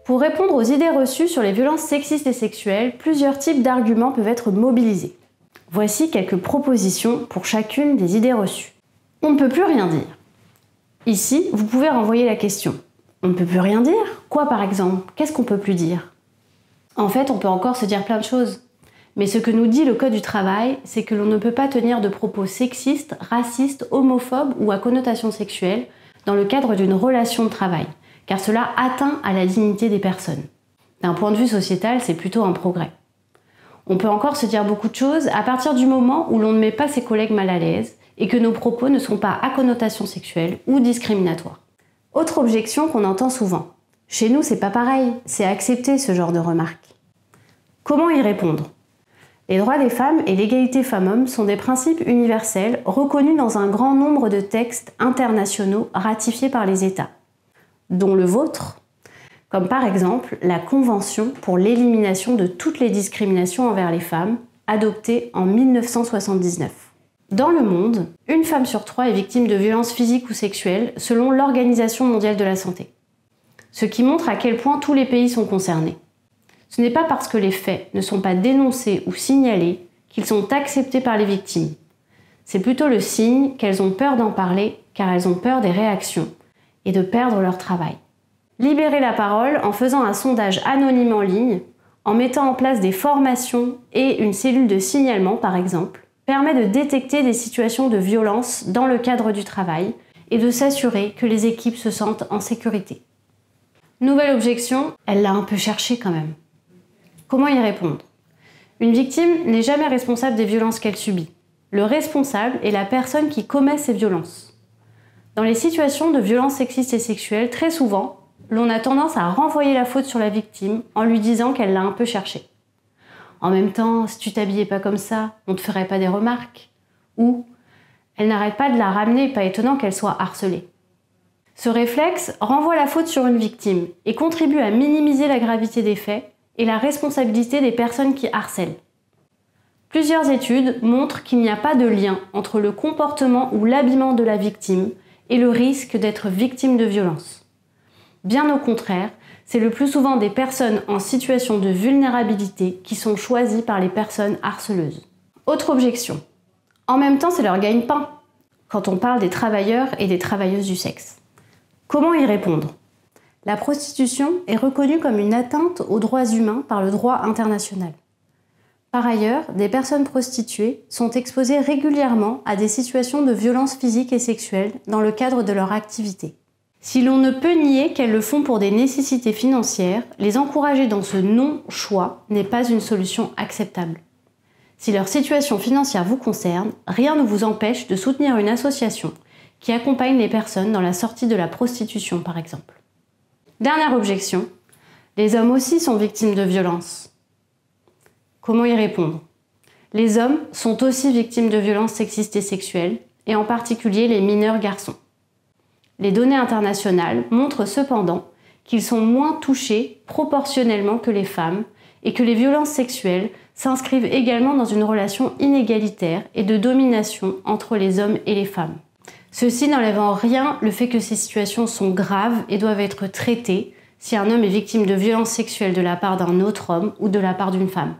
Pour répondre aux idées reçues sur les violences sexistes et sexuelles, plusieurs types d'arguments peuvent être mobilisés. Voici quelques propositions pour chacune des idées reçues. On ne peut plus rien dire. Ici, vous pouvez renvoyer la question. On ne peut plus rien dire? Quoi par exemple? Qu'est-ce qu'on ne peut plus dire? En fait, on peut encore se dire plein de choses. Mais ce que nous dit le Code du travail, c'est que l'on ne peut pas tenir de propos sexistes, racistes, homophobes ou à connotation sexuelle dans le cadre d'une relation de travail, car cela atteint à la dignité des personnes. D'un point de vue sociétal, c'est plutôt un progrès. On peut encore se dire beaucoup de choses à partir du moment où l'on ne met pas ses collègues mal à l'aise et que nos propos ne sont pas à connotation sexuelle ou discriminatoires. Autre objection qu'on entend souvent. Chez nous, c'est pas pareil, c'est accepter ce genre de remarques. Comment y répondre? Les droits des femmes et l'égalité femmes-hommes sont des principes universels reconnus dans un grand nombre de textes internationaux ratifiés par les États, dont le vôtre, comme par exemple la Convention pour l'élimination de toutes les discriminations envers les femmes, adoptée en 1979. Dans le monde, une femme sur 3 est victime de violences physiques ou sexuelles selon l'Organisation mondiale de la santé, ce qui montre à quel point tous les pays sont concernés. Ce n'est pas parce que les faits ne sont pas dénoncés ou signalés qu'ils sont acceptés par les victimes. C'est plutôt le signe qu'elles ont peur d'en parler car elles ont peur des réactions et de perdre leur travail. Libérer la parole en faisant un sondage anonyme en ligne, en mettant en place des formations et une cellule de signalement par exemple, permet de détecter des situations de violence dans le cadre du travail et de s'assurer que les équipes se sentent en sécurité. Nouvelle objection, elle l'a un peu cherché quand même. Comment y répondre? Une victime n'est jamais responsable des violences qu'elle subit. Le responsable est la personne qui commet ces violences. Dans les situations de violences sexistes et sexuelles, très souvent, l'on a tendance à renvoyer la faute sur la victime en lui disant qu'elle l'a un peu cherché. En même temps, si tu t'habillais pas comme ça, on ne te ferait pas des remarques. Ou elle n'arrête pas de la ramener, pas étonnant qu'elle soit harcelée. Ce réflexe renvoie la faute sur une victime et contribue à minimiser la gravité des faits et la responsabilité des personnes qui harcèlent. Plusieurs études montrent qu'il n'y a pas de lien entre le comportement ou l'habillement de la victime et le risque d'être victime de violence. Bien au contraire, c'est le plus souvent des personnes en situation de vulnérabilité qui sont choisies par les personnes harceleuses. Autre objection. En même temps, c'est leur gagne-pain quand on parle des travailleurs et des travailleuses du sexe. Comment y répondre? La prostitution est reconnue comme une atteinte aux droits humains par le droit international. Par ailleurs, des personnes prostituées sont exposées régulièrement à des situations de violence physique et sexuelle dans le cadre de leur activité. Si l'on ne peut nier qu'elles le font pour des nécessités financières, les encourager dans ce non-choix n'est pas une solution acceptable. Si leur situation financière vous concerne, rien ne vous empêche de soutenir une association qui accompagne les personnes dans la sortie de la prostitution, par exemple. Dernière objection, les hommes aussi sont victimes de violences. Comment y répondre? Les hommes sont aussi victimes de violences sexistes et sexuelles, et en particulier les mineurs garçons. Les données internationales montrent cependant qu'ils sont moins touchés proportionnellement que les femmes et que les violences sexuelles s'inscrivent également dans une relation inégalitaire et de domination entre les hommes et les femmes. Ceci n'enlève en rien le fait que ces situations sont graves et doivent être traitées si un homme est victime de violences sexuelles de la part d'un autre homme ou de la part d'une femme.